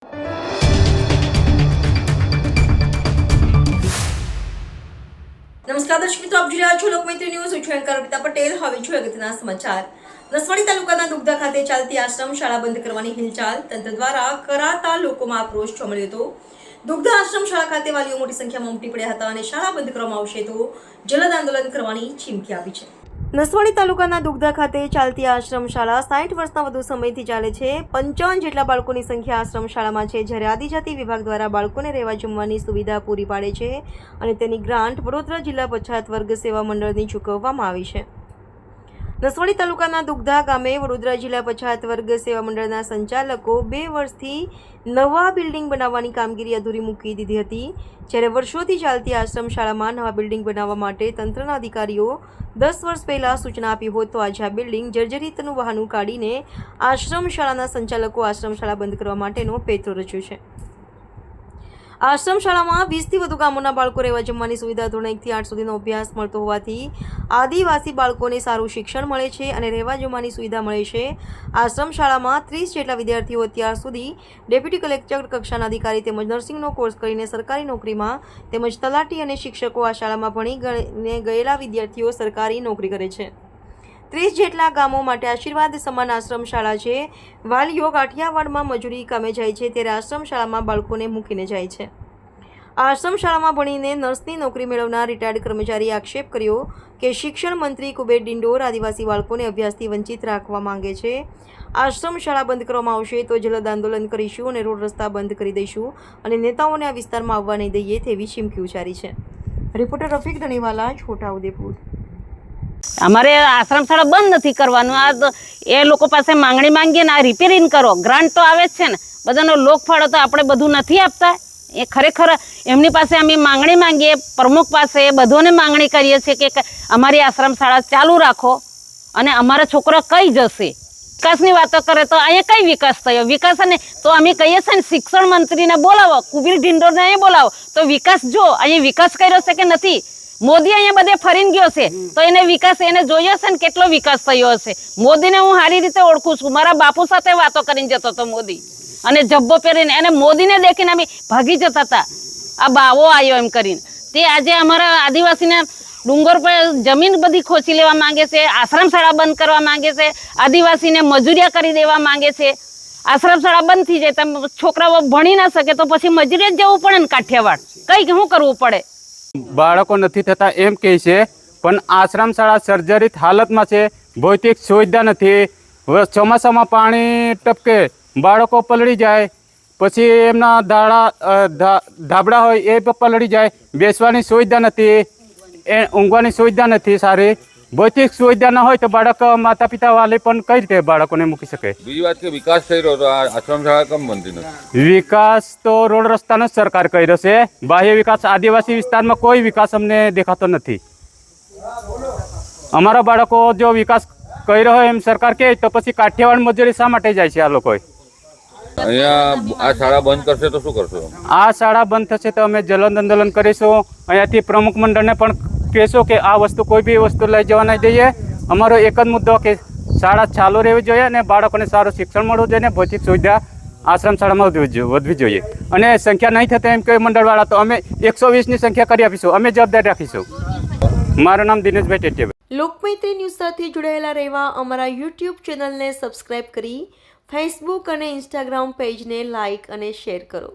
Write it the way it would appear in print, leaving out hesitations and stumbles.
નમસ્કાર દર્શક મિત્રો, આપ જોઈ રહ્યા છો લોકમૈત્રી ન્યૂઝ. હું છું એન્કર અર્પિતા પટેલ. હવે જોઈએ અગત્યના સમાચાર. નસવાડી તાલુકાના દુગધા ખાતે ચાલતી આશ્રમ શાળા બંધ કરવાની હિલચાલ તંત્ર દ્વારા કરાતા લોકોમાં આક્રોશ જોવા મળ્યો હતો. દુગધા આશ્રમ શાળા ખાતે વાલીઓ મોટી સંખ્યામાં ઉમટી પડ્યા હતા અને શાળા બંધ કરવામાં આવશે તો જલદ આંદોલન કરવાની ચીમકી આપી છે. નસવાડી તાલુકાના દુગધા ખાતે ચાલતી આશ્રમ શાળા 60 વર્ષના વધુ સમયથી ચાલે છે. 55 જેટલા બાળકોની સંખ્યા આશ્રમ શાળામાં છે, જ્યારે આદિજાતિ વિભાગ દ્વારા બાળકોને રહેવા જમવાની સુવિધા પૂરી પાડે છે અને તેની ગ્રાન્ટ વડોદરા જિલ્લા પછાત વર્ગ સેવા મંડળની ચૂકવવામાં આવી છે. નસવાડી તાલુકાના દુગધા ગામે વડોદરા જિલ્લા પછાત વર્ગ સેવા મંડળના સંચાલકો 2 વર્ષથી નવા બિલ્ડિંગ બનાવવાની કામગીરી અધૂરી મૂકી દીધી હતી, જ્યારે વર્ષોથી ચાલતી આશ્રમ શાળામાં નવા બિલ્ડિંગ બનાવવા માટે તંત્રના અધિકારીઓ 10 વર્ષ પહેલા સૂચના આપી હોત તો આજે આ બિલ્ડિંગ જર્જરિતનું બહાનું કાઢીને આશ્રમ શાળાના સંચાલકો આશ્રમ શાળા બંધ કરવા માટેનો પેત્રો રચ્યો છે. આશ્રમ શાળામાં 20થી વધુ ગામોના બાળકો રહેવા જમવાની સુવિધા ધોરણ 1 થી 8 સુધીનો અભ્યાસ મળતો હોવાથી આદિવાસી બાળકોને સારું શિક્ષણ મળે છે અને રહેવા જમવાની સુવિધા મળે છે. આશ્રમ શાળામાં 30 જેટલા વિદ્યાર્થીઓ અત્યાર સુધી ડેપ્યુટી કલેક્ટર કક્ષાના અધિકારી તેમજ નર્સિંગનો કોર્સ કરીને સરકારી નોકરીમાં તેમજ તલાટી અને શિક્ષકો આ શાળામાં ભણીને ગયેલા વિદ્યાર્થીઓ સરકારી નોકરી કરે છે. 30 જેટલા ગામો માટે આશીર્વાદ સમાન આશ્રમ શાળા છે. વાલીઓ કાઠિયાવાડમાં મજૂરી કામે જાય છે ત્યારે આશ્રમ શાળામાં બાળકોને મૂકીને જાય છે. આશ્રમ શાળામાં ભણીને નર્સની નોકરી મેળવનાર રિટાયર્ડ કર્મચારીએ આક્ષેપ કર્યો કે શિક્ષણ મંત્રી કુબેર ડિંડોર આદિવાસી બાળકોને અભ્યાસથી વંચિત રાખવા માંગે છે. આશ્રમ શાળા બંધ કરવામાં આવશે તો જલદ આંદોલન કરીશું અને રોડ રસ્તા બંધ કરી દઈશું અને નેતાઓને આ વિસ્તારમાં આવવા નહીં દઈએ તેવી ચીમકી ઉચ્ચારી છે. રિપોર્ટર રફીક ધણીવાલા, છોટાઉદેપુર. અમારે આશ્રમ શાળા બંધ નથી કરવાનું. આ એ લોકો પાસે માંગણી માંગીએ ને આ રિપેરિંગ કરો. ગ્રાન્ટ તો આવે જ છે ને, બધાનો લોક ફાળો તો આપણે બધું નથી આપતા. એ ખરેખર એમની પાસે અમે માંગણી માંગીએ, પ્રમુખ પાસે બધોને માંગણી કરીએ છીએ કે અમારી આશ્રમ શાળા ચાલુ રાખો અને અમારા છોકરા કઈ જશે. વિકાસની વાતો કરે તો અહીંયા કઈ વિકાસ થયો? વિકાસ ને તો અમે કહીએ છીએ ને શિક્ષણ મંત્રીને બોલાવો, કુબેર ડિંડોરને અહીંયા બોલાવો તો વિકાસ જો અહીંયા વિકાસ કર્યો છે કે નથી. મોદી અહીંયા બધે ફરીને ગયો છે તો એને વિકાસ એને જોયો છે ને કેટલો વિકાસ થયો હશે. મોદીને હું સારી રીતે ઓળખું છું. મારા બાપુ સાથે વાતો કરીને જતો હતો મોદી, અને જબ્બો પહેરીને એને મોદીને દેખીને અમે ભાગી જતા હતા. આ બાવો આવ્યો એમ કરીને. તે આજે અમારા આદિવાસીને ડુંગર પર જમીન બધી ખોચી લેવા માંગે છે, આશ્રમ શાળા બંધ કરવા માંગે છે, આદિવાસીને મજૂરિયા કરી દેવા માંગે છે. આશ્રમ શાળા બંધ થઈ જાય તો છોકરાઓ ભણી ના શકે તો પછી મજૂરીએ જ જવું પડે ને કાઠિયાવાડ. કઈ શું કરવું પડે? બાળકો નથી થતા એમ કહે છે, પણ આશ્રમ શાળા સર્જરિત હાલતમાં છે. ભૌતિક સુવિધા નથી. ચોમાસામાં પાણી ટપકે, બાળકો પલળી જાય, પછી એમના ધાબળા હોય એ પલળી જાય. બેસવાની સુવિધા નથી, ઊંઘવાની સુવિધા નથી સારી. ભૌતિક સુવિધા ના હોય તો બાળક માતા પિતા વાલી પણ કઈ રીતે બાળકોને મૂકી શકે? બીજી વાત કે વિકાસ થઈ રહ્યો તો આ આશ્રમ શાળા કેમ બનતી નથી? વિકાસ તો રોડ રસ્તાનો જ સરકાર કર્યો છે. બાહ્ય વિકાસ આદિવાસી વિસ્તારમાં કોઈ વિકાસ અમને દેખાતો નથી. અમારા બાળકો જો વિકાસ કર્યો હોય એમ સરકાર કહે તો પછી કાઠિયાવાડ મજૂરી શા માટે જાય છે આ લોકો? અહીંયા આ શાળા બંધ કરશે તો શું કરશો? આ શાળા બંધ થશે તો અમે જલદ આંદોલન કરીશું. અહીંયાથી પ્રમુખ મંડળને પણ કહેશો કે આ વસ્તુ કોઈ બી વસ્તુ લઈ જવા નહીં દઈએ. અમારો એક જ મુદ્દો કે શાળા ચાલુ રહેવી જોઈએ અને બાળકોને સારું શિક્ષણ મળવું જોઈએ અને ભૌતિક સુવિધા આશ્રમ શાળામાં વધવી જોઈએ. અને સંખ્યા નહીં થતા એમ કે મંડળવાળા તો અમે 120ની સંખ્યા કરી આપીશું. અમે જવાબદારી રાખીશું. મારું નામ દિનેશભાઈ ટેટિયા. લોકમૈત્રી ન્યૂઝ સાથે જોડાયેલા રહેવા અમારા યુટ્યુબ ચેનલને સબસ્ક્રાઇબ કરી ફેસબુક અને ઇન્સ્ટાગ્રામ પેજને લાઇક અને શેર કરો.